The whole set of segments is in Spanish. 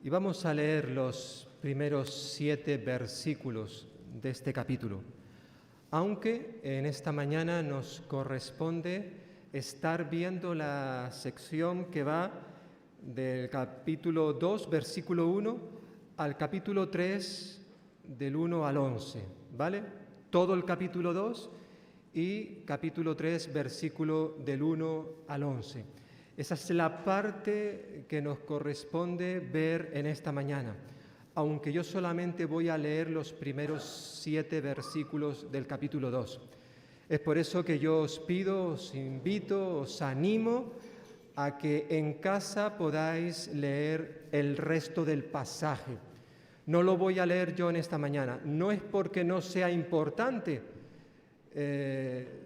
Y vamos a leer los primeros 7 versículos de este capítulo, aunque en esta mañana nos corresponde estar viendo la sección que va del capítulo 2, versículo 1, al capítulo 3, del 1 al 11, ¿vale? Todo el capítulo 2 y capítulo 3, versículo del 1 al 11. Esa es la parte que nos corresponde ver en esta mañana, aunque yo solamente voy a leer los primeros 7 versículos del capítulo 2. Es por eso que yo os pido, os invito, os animo a que en casa podáis leer el resto del pasaje. No lo voy a leer yo en esta mañana, no es porque no sea importante,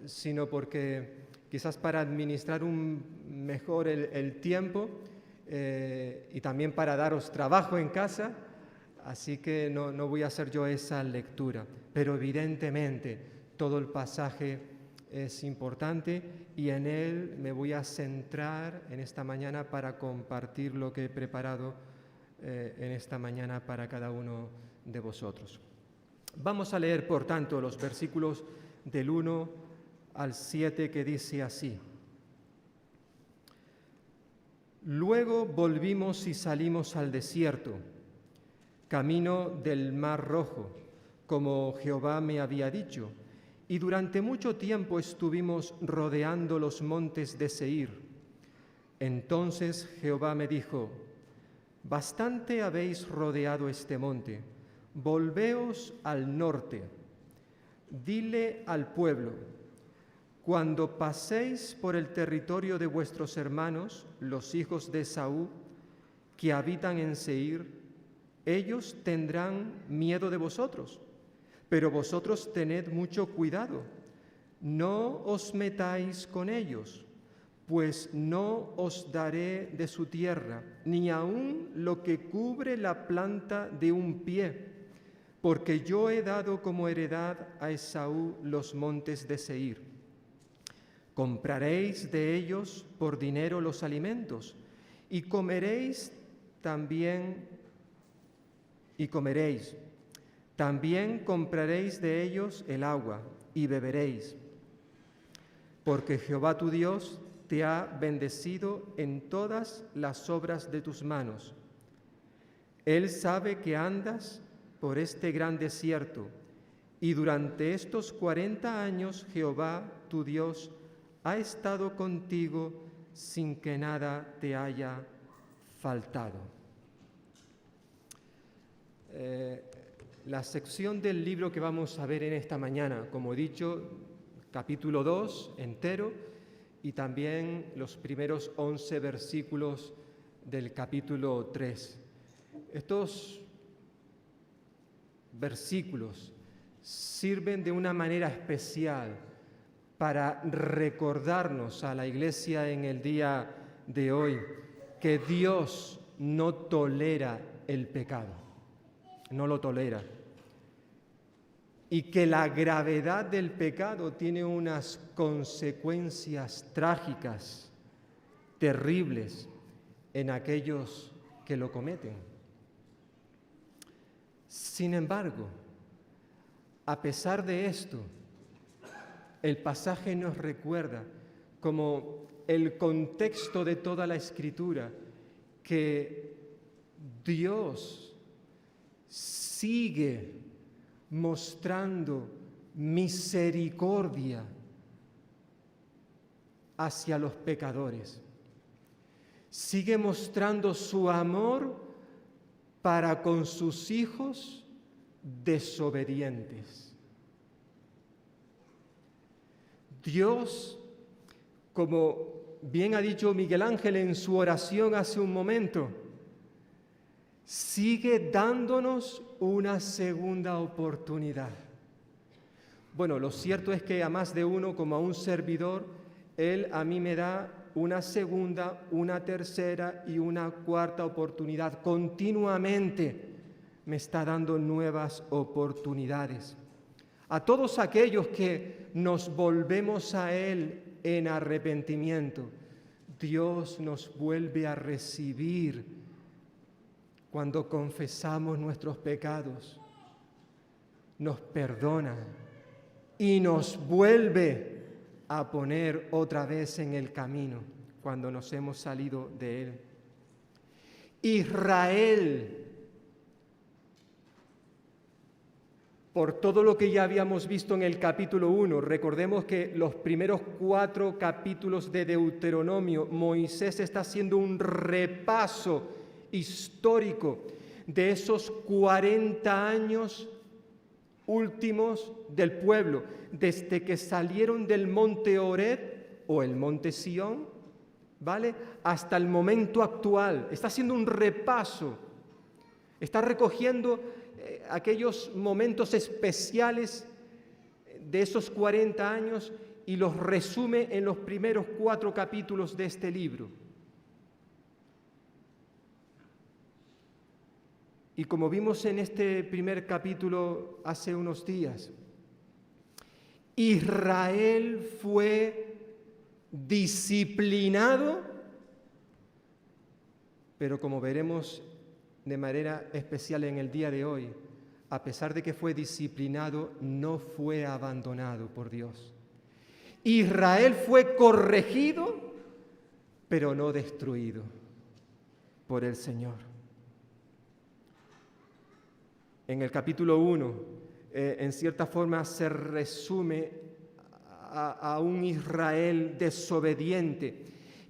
sino porque quizás para administrar mejor el tiempo y también para daros trabajo en casa, así que no voy a hacer yo esa lectura. Pero evidentemente todo el pasaje es importante y en él me voy a centrar en esta mañana para compartir lo que he preparado en esta mañana para cada uno de vosotros. Vamos a leer, por tanto, los versículos del 1 al 7 que dice así. Luego volvimos y salimos al desierto, camino del Mar Rojo, como Jehová me había dicho, y durante mucho tiempo estuvimos rodeando los montes de Seir. Entonces Jehová me dijo: bastante habéis rodeado este monte, volveos al norte. Dile al pueblo: cuando paséis por el territorio de vuestros hermanos, los hijos de Esaú, que habitan en Seir, ellos tendrán miedo de vosotros, pero vosotros tened mucho cuidado. No os metáis con ellos, pues no os daré de su tierra, ni aun lo que cubre la planta de un pie, porque yo he dado como heredad a Esaú los montes de Seir. Compraréis de ellos por dinero los alimentos, y comeréis. También compraréis de ellos el agua, y beberéis. Porque Jehová tu Dios te ha bendecido en todas las obras de tus manos. Él sabe que andas por este gran desierto, y durante estos 40 años Jehová tu Dios ha estado contigo sin que nada te haya faltado. La sección del libro que vamos a ver en esta mañana, como he dicho, capítulo 2 entero y también los primeros 11 versículos del capítulo 3. Estos versículos sirven de una manera especial para recordarnos a la Iglesia en el día de hoy que Dios no tolera el pecado, no lo tolera, y que la gravedad del pecado tiene unas consecuencias trágicas, terribles, en aquellos que lo cometen. Sin embargo, a pesar de esto, el pasaje nos recuerda, como el contexto de toda la Escritura, que Dios sigue mostrando misericordia hacia los pecadores. Sigue mostrando su amor para con sus hijos desobedientes. Dios, como bien ha dicho Miguel Ángel en su oración hace un momento, sigue dándonos una segunda oportunidad. Bueno, lo cierto es que a más de uno, como a un servidor, Él a mí me da una segunda, una tercera y una cuarta oportunidad. Continuamente me está dando nuevas oportunidades. A todos aquellos que nos volvemos a Él en arrepentimiento, Dios nos vuelve a recibir cuando confesamos nuestros pecados, nos perdona y nos vuelve a poner otra vez en el camino cuando nos hemos salido de él. Israel, por todo lo que ya habíamos visto en el capítulo 1, recordemos que los primeros 4 capítulos de Deuteronomio, Moisés está haciendo un repaso histórico de esos 40 años últimos del pueblo, desde que salieron del monte Horeb o el monte Sión, ¿vale?, hasta el momento actual. Está haciendo un repaso, está recogiendo aquellos momentos especiales de esos 40 años y los resume en los primeros 4 capítulos de este libro. Y como vimos en este primer capítulo hace unos días, Israel fue disciplinado, pero como veremos de manera especial en el día de hoy, a pesar de que fue disciplinado, no fue abandonado por Dios. Israel fue corregido, pero no destruido por el Señor. En el capítulo 1, en cierta forma se resume a un Israel desobediente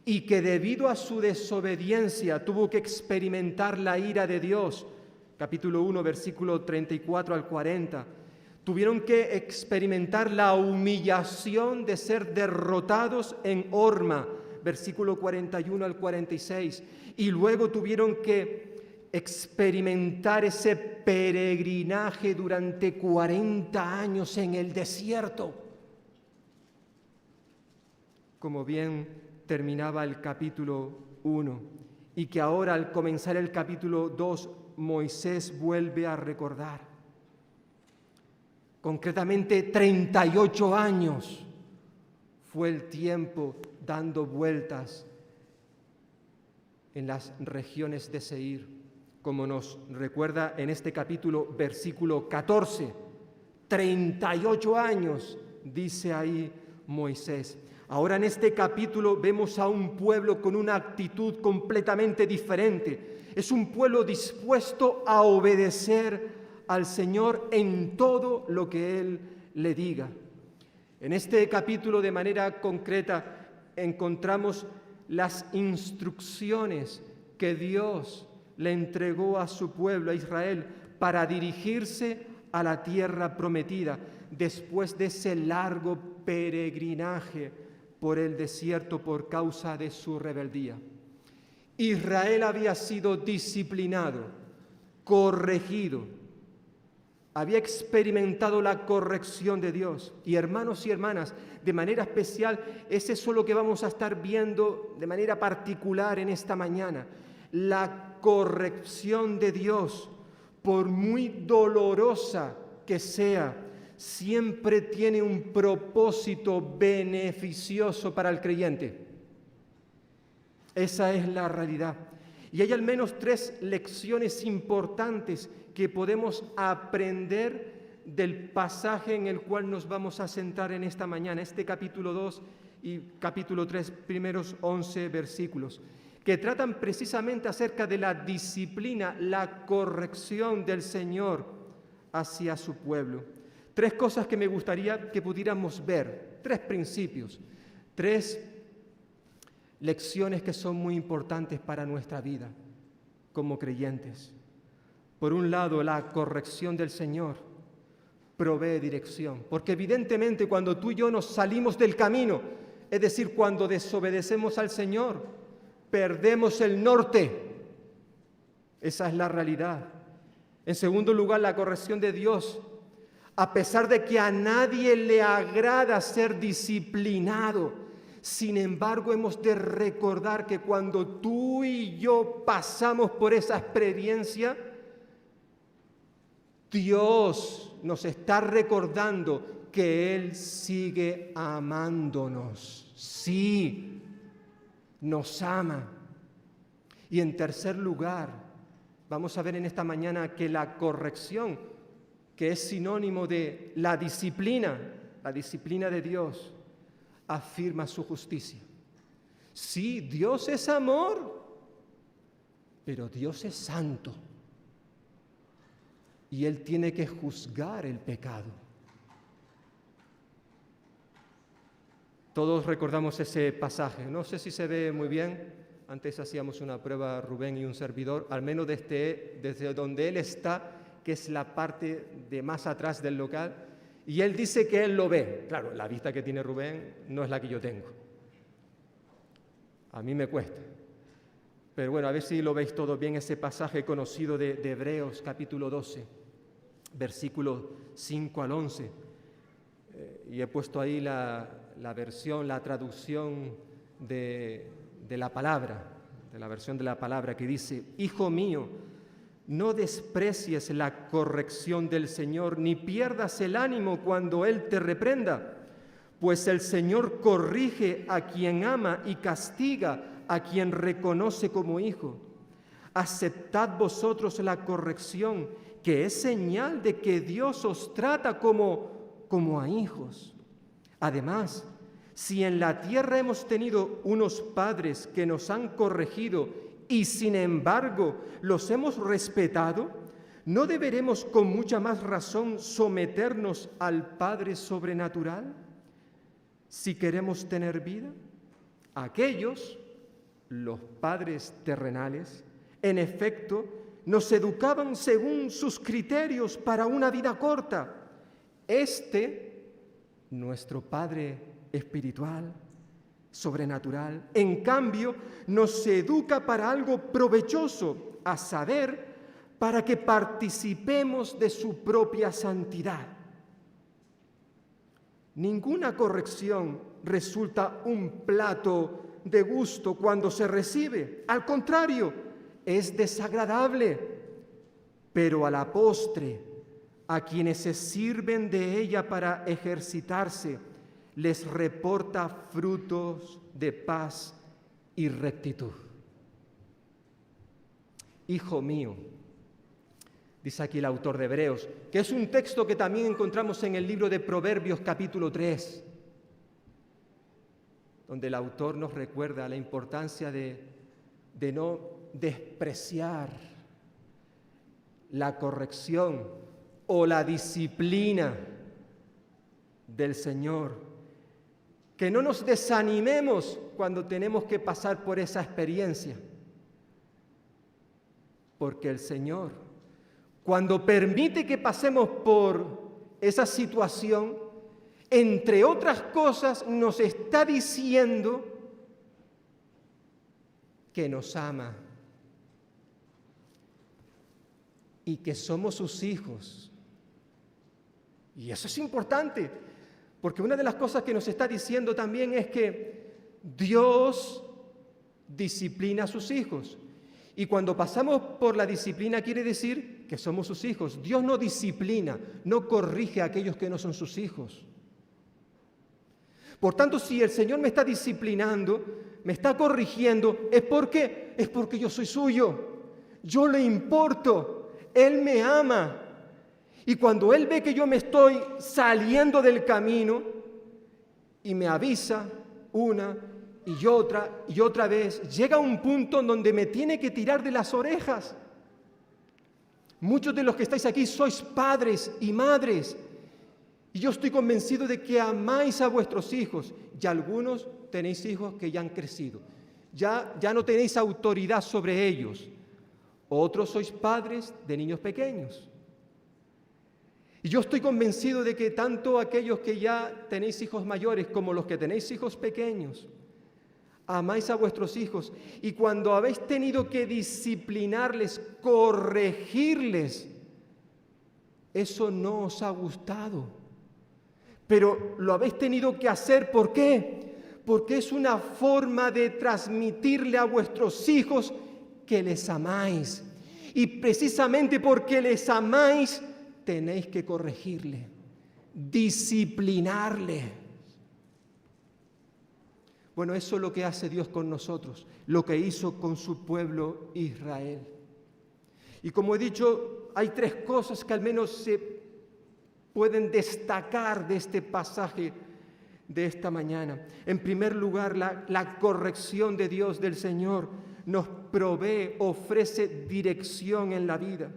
y que debido a su desobediencia tuvo que experimentar la ira de Dios. Capítulo 1, versículo 34 al 40. Tuvieron que experimentar la humillación de ser derrotados en Horma, versículo 41 al 46. Y luego tuvieron que experimentar ese peregrinaje durante 40 años en el desierto. Como bien terminaba el capítulo 1, y que ahora al comenzar el capítulo 2, Moisés vuelve a recordar. Concretamente 38 años fue el tiempo dando vueltas en las regiones de Seir, como nos recuerda en este capítulo, versículo 14. 38 años, dice ahí Moisés. Ahora en este capítulo vemos a un pueblo con una actitud completamente diferente. Es un pueblo dispuesto a obedecer al Señor en todo lo que Él le diga. En este capítulo, de manera concreta, encontramos las instrucciones que Dios le entregó a su pueblo, a Israel, para dirigirse a la tierra prometida, después de ese largo peregrinaje por el desierto por causa de su rebeldía. Israel había sido disciplinado, corregido, había experimentado la corrección de Dios. Y hermanos y hermanas, de manera especial, es eso lo que vamos a estar viendo de manera particular en esta mañana. La corrección de Dios, por muy dolorosa que sea, siempre tiene un propósito beneficioso para el creyente. Esa es la realidad. Y hay al menos 3 lecciones importantes que podemos aprender del pasaje en el cual nos vamos a centrar en esta mañana, este capítulo 2 y capítulo 3, primeros 11 versículos, que tratan precisamente acerca de la disciplina, la corrección del Señor hacia su pueblo. 3 cosas que me gustaría que pudiéramos ver, 3 principios, 3 lecciones que son muy importantes para nuestra vida como creyentes. Por un lado, la corrección del Señor provee dirección, porque evidentemente cuando tú y yo nos salimos del camino, es decir, cuando desobedecemos al Señor, perdemos el norte. Esa es la realidad. En segundo lugar, la corrección de Dios. A pesar de que a nadie le agrada ser disciplinado, sin embargo, hemos de recordar que cuando tú y yo pasamos por esa experiencia, Dios nos está recordando que Él sigue amándonos. Sí, nos ama. Y en tercer lugar, vamos a ver en esta mañana que la corrección, que es sinónimo de la disciplina de Dios, afirma su justicia. Sí, Dios es amor, pero Dios es santo. Y Él tiene que juzgar el pecado. Todos recordamos ese pasaje. No sé si se ve muy bien. Antes hacíamos una prueba, Rubén y un servidor, al menos desde donde él está, que es la parte de más atrás del local. Y él dice que él lo ve. Claro, la vista que tiene Rubén no es la que yo tengo. A mí me cuesta. Pero bueno, a ver si lo veis todo bien, ese pasaje conocido de Hebreos, capítulo 12, versículos 5 al 11. Y he puesto ahí la versión, la traducción de la palabra, de la versión de la palabra que dice: Hijo mío, no desprecies la corrección del Señor, ni pierdas el ánimo cuando Él te reprenda, pues el Señor corrige a quien ama y castiga a quien reconoce como hijo. Aceptad vosotros la corrección, que es señal de que Dios os trata como a hijos. Además, si en la tierra hemos tenido unos padres que nos han corregido y sin embargo los hemos respetado, ¿no deberemos con mucha más razón someternos al Padre sobrenatural si queremos tener vida? Aquellos, los padres terrenales, en efecto, nos educaban según sus criterios para una vida corta. Nuestro Padre espiritual, sobrenatural, en cambio, nos educa para algo provechoso, a saber, para que participemos de su propia santidad. Ninguna corrección resulta un plato de gusto cuando se recibe. Al contrario, es desagradable, pero a la postre, a quienes se sirven de ella para ejercitarse, les reporta frutos de paz y rectitud. Hijo mío, dice aquí el autor de Hebreos, que es un texto que también encontramos en el libro de Proverbios capítulo 3, donde el autor nos recuerda la importancia de no despreciar la corrección o la disciplina del Señor. Que no nos desanimemos cuando tenemos que pasar por esa experiencia, porque el Señor, cuando permite que pasemos por esa situación, entre otras cosas, nos está diciendo que nos ama y que somos sus hijos. Y eso es importante, porque una de las cosas que nos está diciendo también es que Dios disciplina a sus hijos. Y cuando pasamos por la disciplina quiere decir que somos sus hijos. Dios no disciplina, no corrige a aquellos que no son sus hijos. Por tanto, si el Señor me está disciplinando, me está corrigiendo, es porque yo soy suyo. Yo le importo, Él me ama. Y cuando Él ve que yo me estoy saliendo del camino y me avisa una y otra vez, llega un punto en donde me tiene que tirar de las orejas. Muchos de los que estáis aquí sois padres y madres. Y yo estoy convencido de que amáis a vuestros hijos. Y algunos tenéis hijos que ya han crecido. Ya no tenéis autoridad sobre ellos. Otros sois padres de niños pequeños. Y yo estoy convencido de que tanto aquellos que ya tenéis hijos mayores como los que tenéis hijos pequeños, amáis a vuestros hijos. Y cuando habéis tenido que disciplinarles, corregirles, eso no os ha gustado. Pero lo habéis tenido que hacer, ¿por qué? Porque es una forma de transmitirle a vuestros hijos que les amáis. Y precisamente porque les amáis, tenéis que corregirle, disciplinarle. Bueno, eso es lo que hace Dios con nosotros, lo que hizo con su pueblo Israel. Y como he dicho, hay tres cosas que al menos se pueden destacar de este pasaje de esta mañana. En primer lugar, la corrección de Dios, del Señor, nos provee, ofrece dirección en la vida.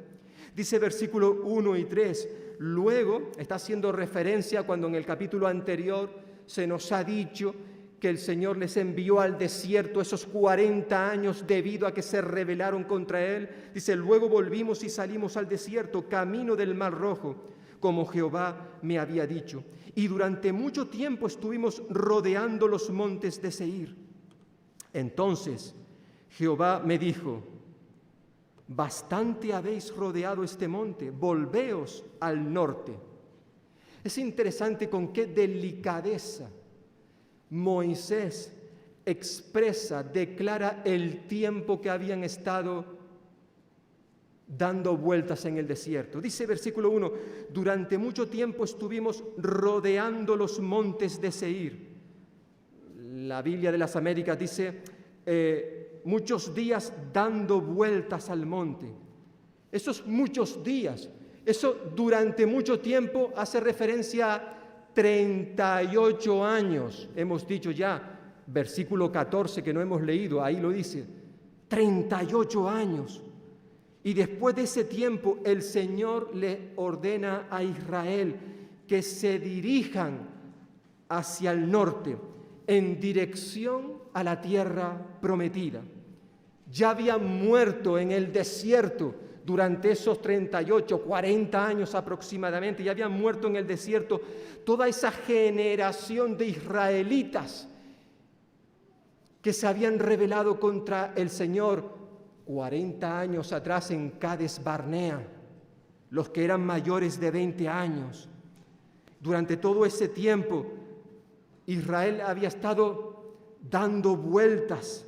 Dice versículo 1 y 3, luego está haciendo referencia cuando en el capítulo anterior se nos ha dicho que el Señor les envió al desierto esos 40 años debido a que se rebelaron contra Él. Dice, luego volvimos y salimos al desierto, camino del Mar Rojo, como Jehová me había dicho. Y durante mucho tiempo estuvimos rodeando los montes de Seir. Entonces Jehová me dijo, bastante habéis rodeado este monte, volveos al norte. Es interesante con qué delicadeza Moisés expresa, declara el tiempo que habían estado dando vueltas en el desierto. Dice versículo 1, durante mucho tiempo estuvimos rodeando los montes de Seir. La Biblia de las Américas dice muchos días dando vueltas al monte. Esos muchos días, eso durante mucho tiempo hace referencia a 38 años, hemos dicho ya, versículo 14 que no hemos leído, ahí lo dice, 38 años. Y después de ese tiempo el Señor le ordena a Israel que se dirijan hacia el norte, en dirección a la tierra prometida. Ya habían muerto en el desierto durante esos 38, 40 años aproximadamente, ya habían muerto en el desierto toda esa generación de israelitas que se habían rebelado contra el Señor 40 años atrás en Cades Barnea, los que eran mayores de 20 años. Durante todo ese tiempo, Israel había estado dando vueltas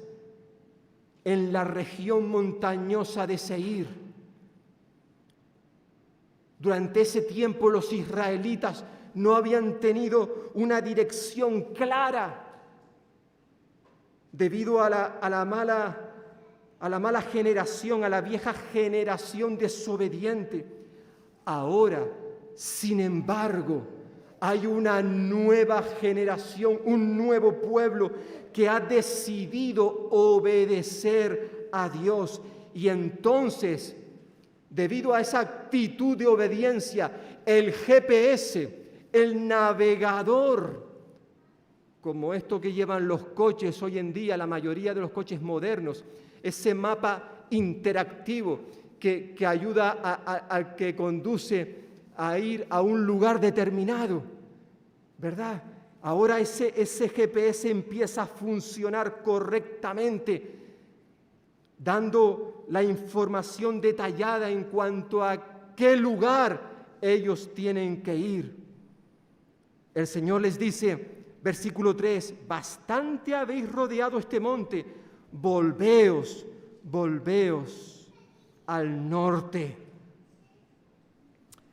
en la región montañosa de Seir. Durante ese tiempo los israelitas no habían tenido una dirección clara debido a la mala generación, a la vieja generación desobediente. Ahora, sin embargo, hay una nueva generación, un nuevo pueblo que ha decidido obedecer a Dios. Y entonces, debido a esa actitud de obediencia, el GPS, el navegador, como esto que llevan los coches hoy en día, la mayoría de los coches modernos, ese mapa interactivo que ayuda al que conduce a ir a un lugar determinado, ¿verdad? Ahora ese GPS empieza a funcionar correctamente, dando la información detallada en cuanto a qué lugar ellos tienen que ir. El Señor les dice, versículo 3, bastante habéis rodeado este monte, volveos al norte.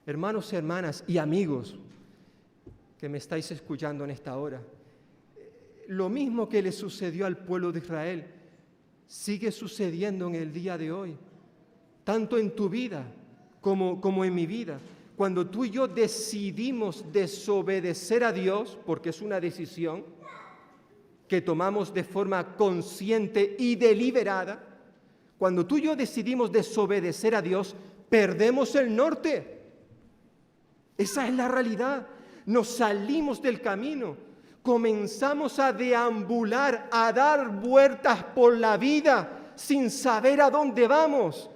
Hermanos y hermanas y amigos que me estáis escuchando en esta hora, lo mismo que le sucedió al pueblo de Israel sigue sucediendo en el día de hoy, tanto en tu vida como en mi vida. Cuando tú y yo decidimos desobedecer a Dios, porque es una decisión que tomamos de forma consciente y deliberada, cuando tú y yo decidimos desobedecer a Dios, perdemos el norte. Esa es la realidad. Nos salimos del camino, comenzamos a deambular, a dar vueltas por la vida sin saber a dónde vamos.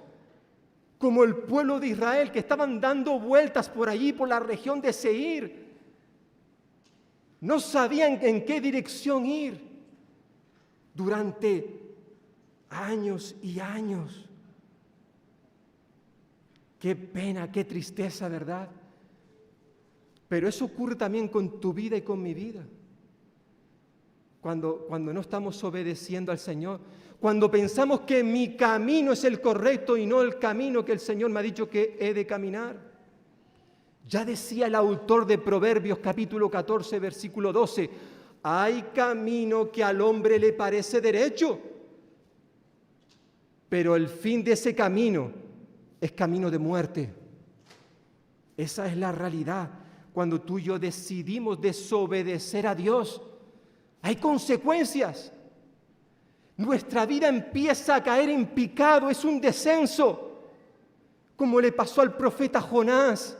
Como el pueblo de Israel que estaban dando vueltas por allí, por la región de Seir. No sabían en qué dirección ir durante años y años. Qué pena, qué tristeza, ¿verdad? Pero eso ocurre también con tu vida y con mi vida. Cuando no estamos obedeciendo al Señor, cuando pensamos que mi camino es el correcto y no el camino que el Señor me ha dicho que he de caminar. Ya decía el autor de Proverbios capítulo 14, versículo 12, hay camino que al hombre le parece derecho, pero el fin de ese camino es camino de muerte. Esa es la realidad. Cuando tú y yo decidimos desobedecer a Dios, hay consecuencias. Nuestra vida empieza a caer en picado, es un descenso, como le pasó al profeta Jonás.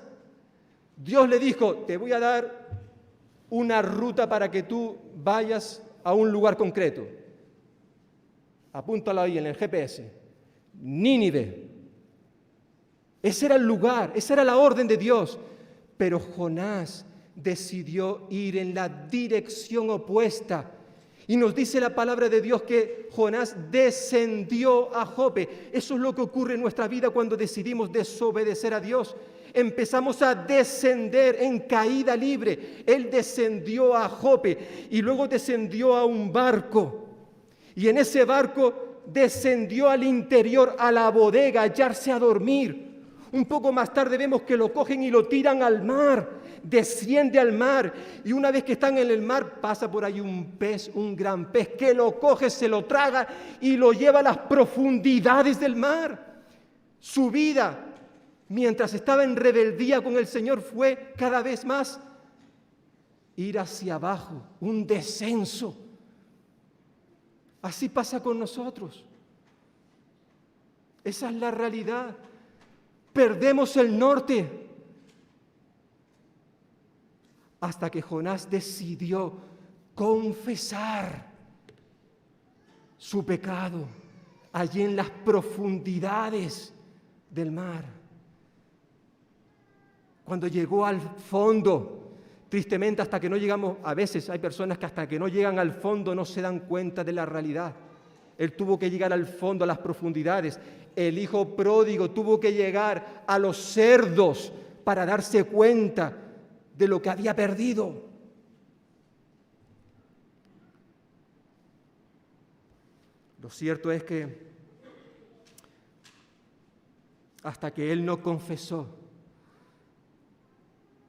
Dios le dijo, te voy a dar una ruta para que tú vayas a un lugar concreto. Apúntalo ahí en el GPS. Nínive. Ese era el lugar, esa era la orden de Dios. Pero Jonás decidió ir en la dirección opuesta. Y nos dice la palabra de Dios que Jonás descendió a Jope. Eso es lo que ocurre en nuestra vida cuando decidimos desobedecer a Dios. Empezamos a descender en caída libre. Él descendió a Jope y luego descendió a un barco. Y en ese barco descendió al interior, a la bodega, a hallarse a dormir. Un poco más tarde vemos que lo cogen y lo tiran al mar. Desciende al mar y una vez que están en el mar pasa por ahí un pez, un gran pez que lo coge, se lo traga y lo lleva a las profundidades del mar. Su vida, mientras estaba en rebeldía con el Señor, fue cada vez más ir hacia abajo, un descenso. Así pasa con nosotros. Esa es la realidad. Perdemos el norte. Hasta que Jonás decidió confesar su pecado allí en las profundidades del mar. Cuando llegó al fondo, tristemente hasta que no llegamos, a veces hay personas que hasta que no llegan al fondo no se dan cuenta de la realidad. Él tuvo que llegar al fondo, a las profundidades. El hijo pródigo tuvo que llegar a los cerdos para darse cuenta de lo que había perdido. Lo cierto es que hasta que él no confesó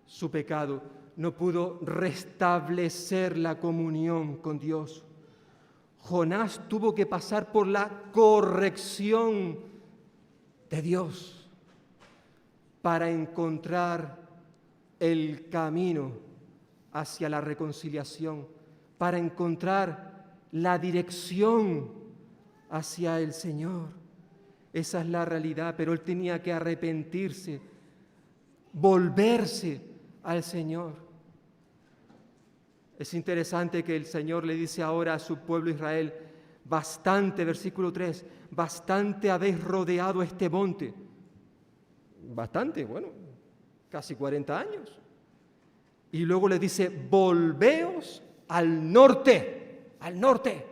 su pecado, no pudo restablecer la comunión con Dios. Jonás tuvo que pasar por la corrección de Dios para encontrar el camino hacia la reconciliación, para encontrar la dirección hacia el Señor. Esa es la realidad, pero él tenía que arrepentirse, volverse al Señor. Es interesante que el Señor le dice ahora a su pueblo Israel, bastante, versículo 3, bastante habéis rodeado este monte. Bastante, bueno, casi 40 años. Y luego le dice, volveos al norte, al norte.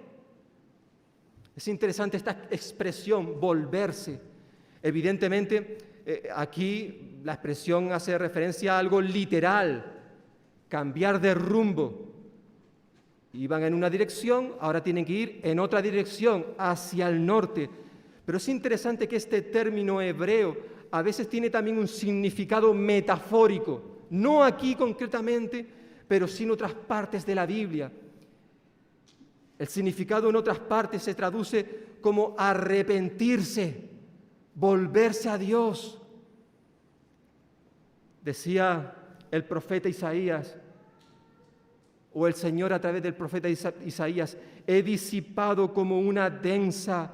Es interesante esta expresión, volverse. Evidentemente, aquí la expresión hace referencia a algo literal, cambiar de rumbo. Iban en una dirección, ahora tienen que ir en otra dirección, hacia el norte. Pero es interesante que este término hebreo a veces tiene también un significado metafórico, no aquí concretamente, pero sí en otras partes de la Biblia. El significado en otras partes se traduce como arrepentirse, volverse a Dios. Decía el profeta Isaías, o el Señor a través del profeta Isaías, he disipado como una densa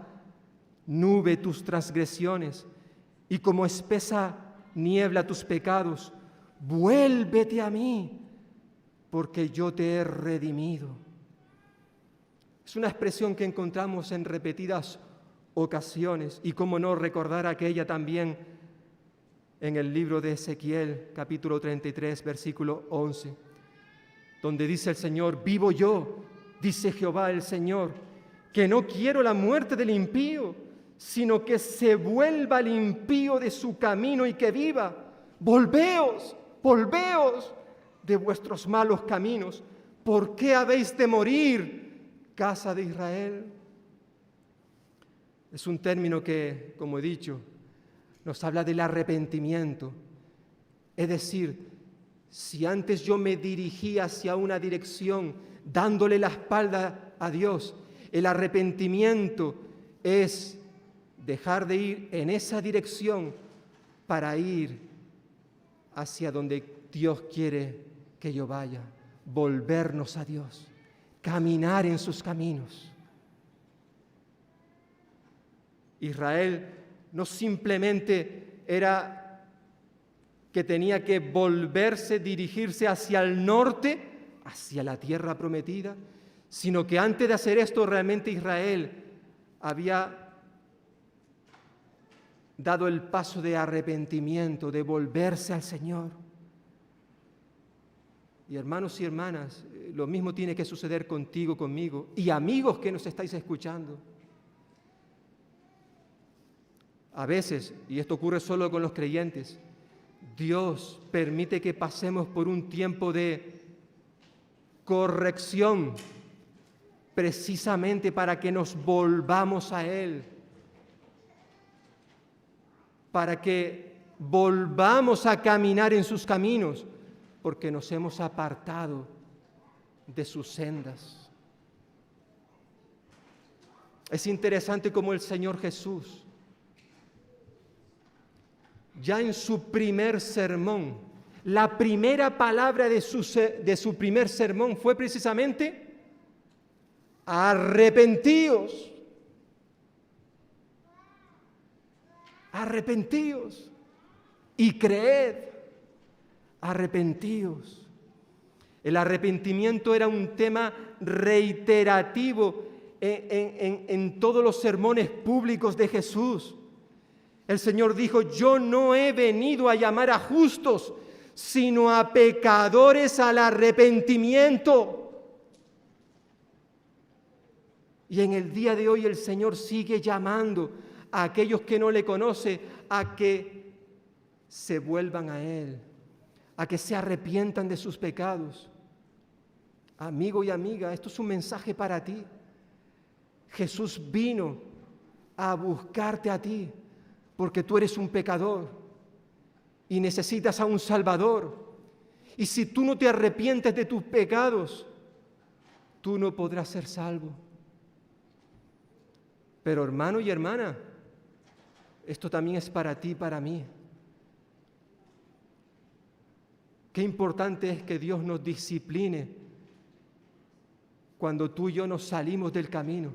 nube tus transgresiones y como espesa niebla tus pecados. Vuélvete a mí, porque yo te he redimido. Es una expresión que encontramos en repetidas ocasiones y cómo no recordar aquella también en el libro de Ezequiel, capítulo 33, versículo 11, donde dice el Señor, vivo yo, dice Jehová el Señor, que no quiero la muerte del impío, sino que se vuelva el impío de su camino y que viva. Volveos, volveos de vuestros malos caminos. ¿Por qué habéis de morir, casa de Israel? Es un término que, como he dicho, nos habla del arrepentimiento. Es decir, si antes yo me dirigía hacia una dirección dándole la espalda a Dios, el arrepentimiento es dejar de ir en esa dirección para ir hacia donde Dios quiere que yo vaya, volvernos a Dios, caminar en sus caminos. Israel no simplemente era que tenía que volverse, dirigirse hacia el norte, hacia la tierra prometida, sino que antes de hacer esto realmente Israel había dado el paso de arrepentimiento, de volverse al Señor. Y hermanos y hermanas, lo mismo tiene que suceder contigo, conmigo, y amigos que nos estáis escuchando. A veces, y esto ocurre solo con los creyentes, Dios permite que pasemos por un tiempo de corrección, precisamente para que nos volvamos a Él, para que volvamos a caminar en sus caminos, porque nos hemos apartado de sus sendas. Es interesante cómo el Señor Jesús, ya en su primer sermón, la primera palabra de su primer sermón fue precisamente: arrepentíos. Arrepentíos y creed. Arrepentíos. El arrepentimiento era un tema reiterativo en todos los sermones públicos de Jesús. El Señor dijo: yo no he venido a llamar a justos, sino a pecadores al arrepentimiento. Y en el día de hoy el Señor sigue llamando a aquellos que no le conocen a que se vuelvan a Él, a que se arrepientan de sus pecados. Amigo y amiga, esto es un mensaje para ti. Jesús vino a buscarte a ti, porque tú eres un pecador y necesitas a un Salvador. Y si tú no te arrepientes de tus pecados, tú no podrás ser salvo. Pero hermano y hermana, esto también es para ti y para mí. Qué importante es que Dios nos discipline cuando tú y yo nos salimos del camino.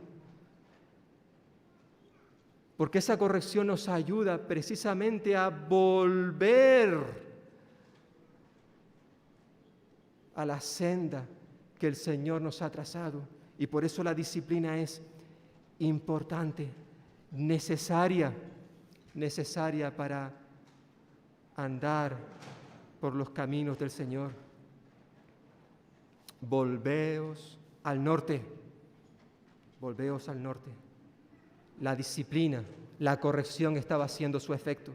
Porque esa corrección nos ayuda precisamente a volver a la senda que el Señor nos ha trazado. Y por eso la disciplina es importante, necesaria para andar por los caminos del Señor. Volveos al norte. Volveos al norte. La disciplina, la corrección estaba haciendo su efecto.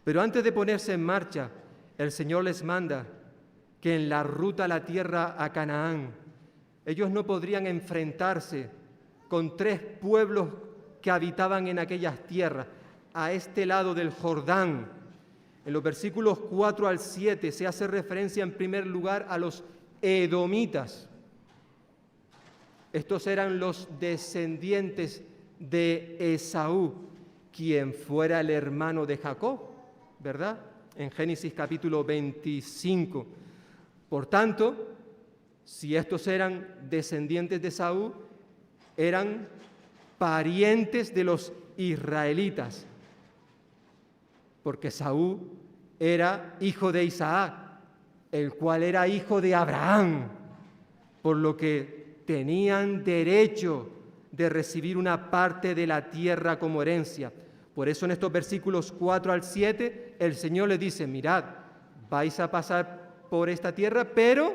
Pero antes de ponerse en marcha, el Señor les manda que en la ruta a la tierra a Canaán, ellos no podrían enfrentarse con 3 pueblos que habitaban en aquellas tierras, a este lado del Jordán. En los versículos 4 al 7 se hace referencia en primer lugar a los edomitas. Estos eran los descendientes de Esaú, quien fuera el hermano de Jacob, ¿verdad? En Génesis capítulo 25. Por tanto, si estos eran descendientes de Esaú, eran parientes de los israelitas, porque Esaú era hijo de Isaac, el cual era hijo de Abraham, por lo que tenían derecho de recibir una parte de la tierra como herencia. Por eso en estos versículos 4 al 7, el Señor les dice: mirad, vais a pasar por esta tierra, pero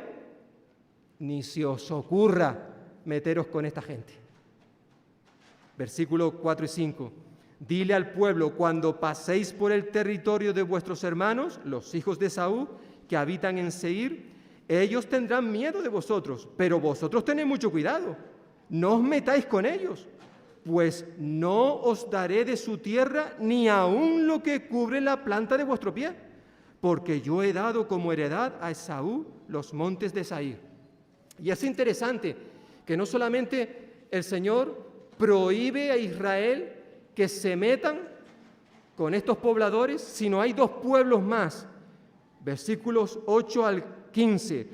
ni se os ocurra meteros con esta gente. Versículos 4 y 5. Dile al pueblo: cuando paséis por el territorio de vuestros hermanos, los hijos de Esaú, que habitan en Seir, ellos tendrán miedo de vosotros, pero vosotros tened mucho cuidado. No os metáis con ellos, pues no os daré de su tierra ni aun lo que cubre la planta de vuestro pie, porque yo he dado como heredad a Esaú los montes de Seir. Y es interesante que no solamente el Señor prohíbe a Israel que se metan con estos pobladores, sino hay dos pueblos más. Versículos 8 al 15.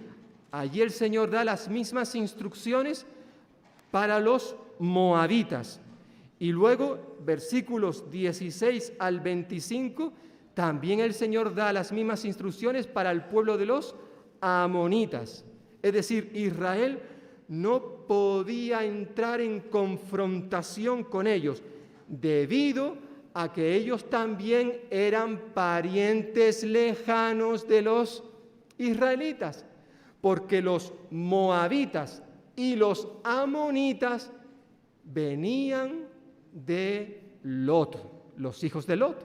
Allí el Señor da las mismas instrucciones para los moabitas. Y luego, versículos 16 al 25, también el Señor da las mismas instrucciones para el pueblo de los amonitas. Es decir, Israel no podía entrar en confrontación con ellos, debido a que ellos también eran parientes lejanos de los israelitas, porque los moabitas y los amonitas venían de Lot, los hijos de Lot,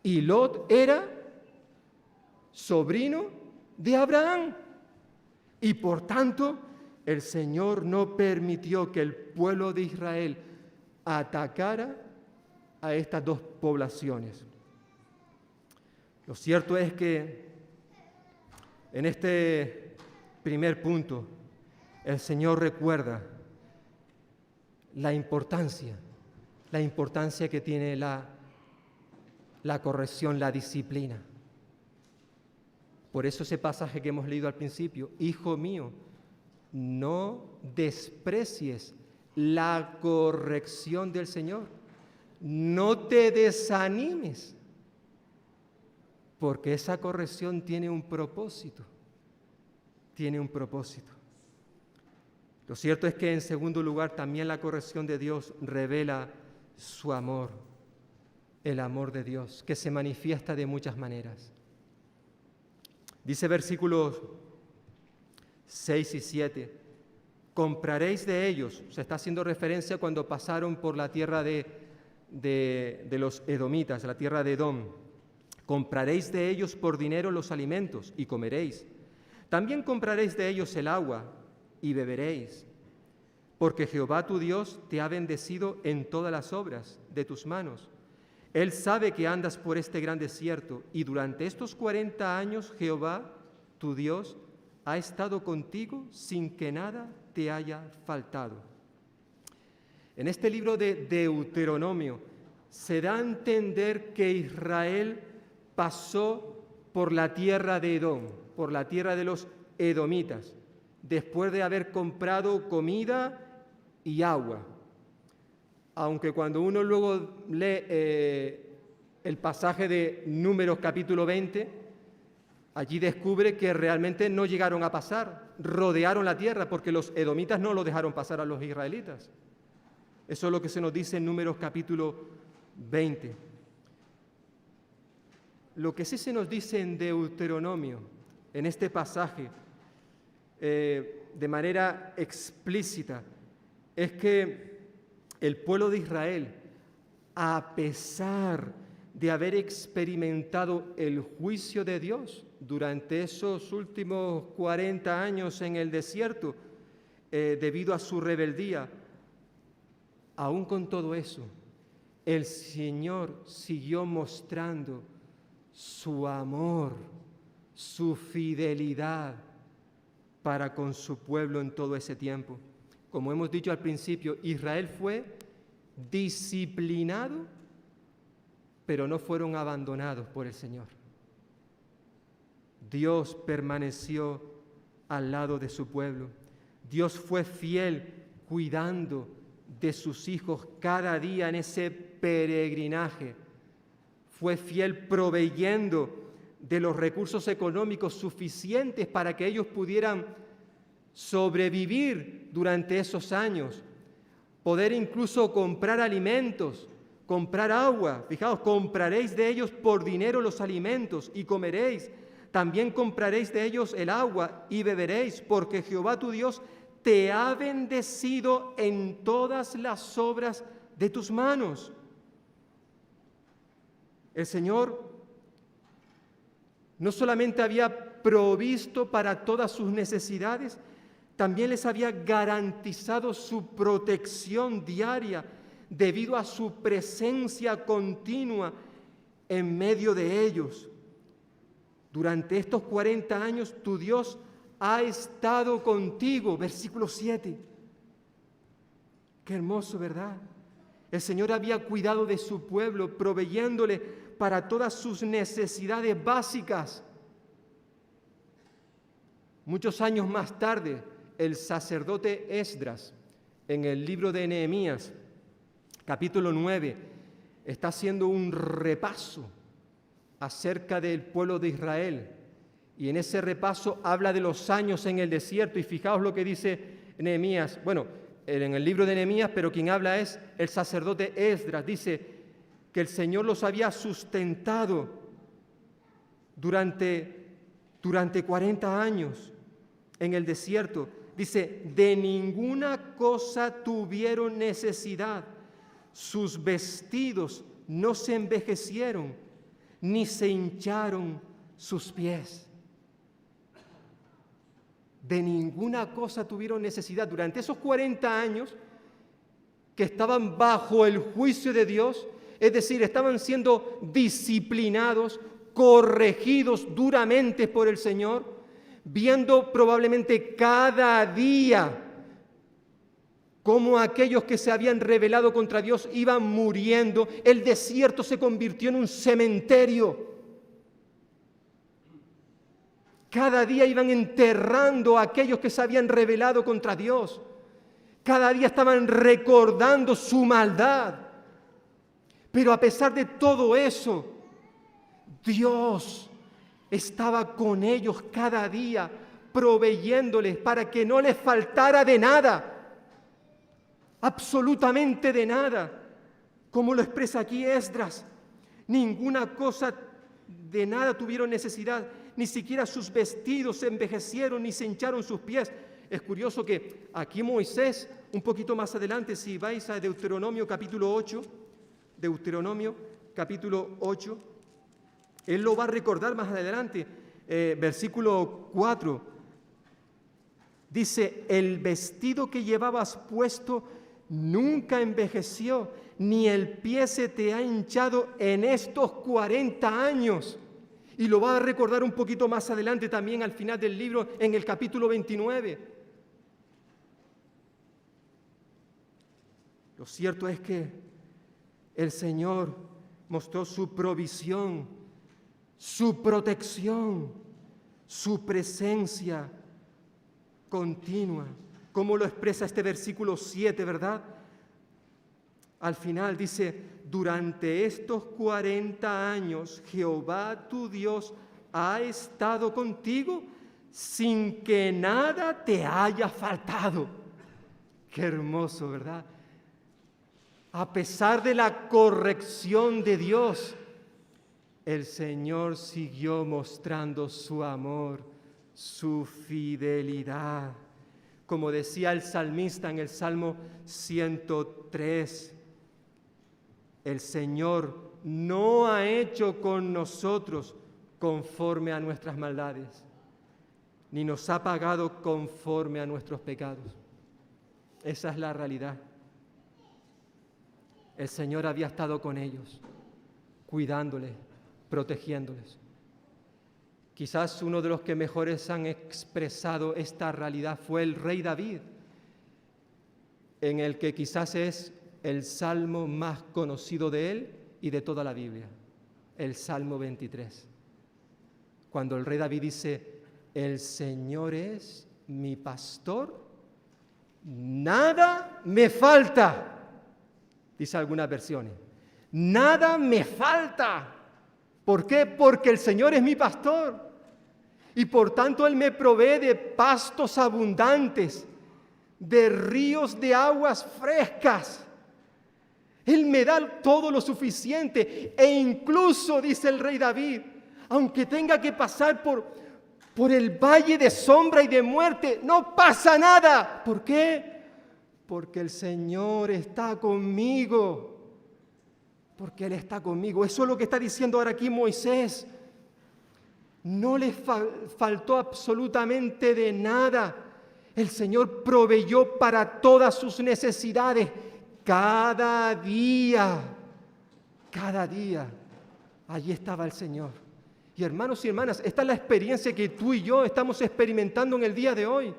y Lot era sobrino de Abraham, y por tanto el Señor no permitió que el pueblo de Israel atacara a estas dos poblaciones. Lo cierto es que en este primer punto el Señor recuerda la importancia que tiene la corrección, la disciplina. Por eso ese pasaje que hemos leído al principio: hijo mío, no desprecies la corrección del Señor, no te desanimes, porque esa corrección tiene un propósito, Lo cierto es que, en segundo lugar, también la corrección de Dios revela su amor, el amor de Dios, que se manifiesta de muchas maneras. Dice versículos 6 y 7, compraréis de ellos, se está haciendo referencia cuando pasaron por la tierra de los edomitas, la tierra de Edom. Compraréis de ellos por dinero los alimentos y comeréis. También compraréis de ellos el agua y beberéis, porque Jehová tu Dios te ha bendecido en todas las obras de tus manos. Él sabe que andas por este gran desierto, y durante estos 40 años Jehová tu Dios ha estado contigo sin que nada te haya faltado. En este libro de Deuteronomio se da a entender que Israel pasó por la tierra de Edom, por la tierra de los edomitas, después de haber comprado comida y agua. Aunque cuando uno luego lee el pasaje de Números capítulo 20, allí descubre que realmente no llegaron a pasar, rodearon la tierra, porque los edomitas no lo dejaron pasar a los israelitas. Eso es lo que se nos dice en Números capítulo 20. Lo que sí se nos dice en Deuteronomio, en este pasaje, de manera explícita, es que el pueblo de Israel, a pesar de haber experimentado el juicio de Dios durante esos últimos 40 años en el desierto, debido a su rebeldía, aún con todo eso, el Señor siguió mostrando su amor, su fidelidad para con su pueblo en todo ese tiempo. Como hemos dicho al principio, Israel fue disciplinado, pero no fueron abandonados por el Señor. Dios permaneció al lado de su pueblo. Dios fue fiel cuidando de sus hijos cada día en ese peregrinaje. Fue fiel proveyendo de los recursos económicos suficientes para que ellos pudieran sobrevivir durante esos años, poder incluso comprar alimentos, comprar agua. Fijaos, compraréis de ellos por dinero los alimentos y comeréis. También compraréis de ellos el agua y beberéis, porque Jehová tu Dios te ha bendecido en todas las obras de tus manos. El Señor no solamente había provisto para todas sus necesidades, también les había garantizado su protección diaria debido a su presencia continua en medio de ellos. Durante estos 40 años tu Dios ha estado contigo. Versículo 7. Qué hermoso, ¿verdad? El Señor había cuidado de su pueblo, proveyéndole para todas sus necesidades básicas. Muchos años más tarde, el sacerdote Esdras, en el libro de Nehemías, capítulo 9, está haciendo un repaso acerca del pueblo de Israel. Y en ese repaso habla de los años en el desierto. Y fijaos lo que dice Nehemías. Bueno, en el libro de Nehemías, pero quien habla es el sacerdote Esdras. Dice que el Señor los había sustentado durante 40 años en el desierto. Dice, de ninguna cosa tuvieron necesidad. Sus vestidos no se envejecieron, ni se hincharon sus pies. De ninguna cosa tuvieron necesidad. Durante esos 40 años que estaban bajo el juicio de Dios, es decir, estaban siendo disciplinados, corregidos duramente por el Señor, viendo probablemente cada día cómo aquellos que se habían rebelado contra Dios iban muriendo. El desierto se convirtió en un cementerio. Cada día iban enterrando a aquellos que se habían rebelado contra Dios. Cada día estaban recordando su maldad. Pero a pesar de todo eso, Dios estaba con ellos cada día, proveyéndoles para que no les faltara de nada. Absolutamente de nada. Como lo expresa aquí Esdras, ninguna cosa, de nada tuvieron necesidad. Ni siquiera sus vestidos se envejecieron ni se hincharon sus pies. Es curioso que aquí Moisés, un poquito más adelante, si vais a Deuteronomio capítulo 8, él lo va a recordar más adelante, versículo 4. Dice, el vestido que llevabas puesto nunca envejeció, ni el pie se te ha hinchado en estos 40 años. Y lo va a recordar un poquito más adelante también al final del libro, en el capítulo 29. Lo cierto es que el Señor mostró su provisión, su protección, su presencia continua, como lo expresa este versículo 7, ¿verdad? Al final dice, durante estos 40 años Jehová tu Dios ha estado contigo sin que nada te haya faltado. Qué hermoso, ¿verdad? A pesar de la corrección de Dios, el Señor siguió mostrando su amor, su fidelidad. Como decía el salmista en el Salmo 103, el Señor no ha hecho con nosotros conforme a nuestras maldades, ni nos ha pagado conforme a nuestros pecados. Esa es la realidad. El Señor había estado con ellos, cuidándoles, protegiéndoles. Quizás uno de los que mejores han expresado esta realidad fue el rey David, en el que quizás es el salmo más conocido de él y de toda la Biblia, el Salmo 23. Cuando el rey David dice, el Señor es mi pastor, nada me falta, dice algunas versiones, nada me falta. ¿Por qué? Porque el Señor es mi pastor y por tanto Él me provee de pastos abundantes, de ríos de aguas frescas. Él me da todo lo suficiente e incluso, dice el rey David, aunque tenga que pasar por el valle de sombra y de muerte, no pasa nada. ¿Por qué? Porque el Señor está conmigo. Porque Él está conmigo. Eso es lo que está diciendo ahora aquí Moisés. No le faltó absolutamente de nada. El Señor proveyó para todas sus necesidades. Cada día, allí estaba el Señor. Y hermanos y hermanas, esta es la experiencia que tú y yo estamos experimentando en el día de hoy.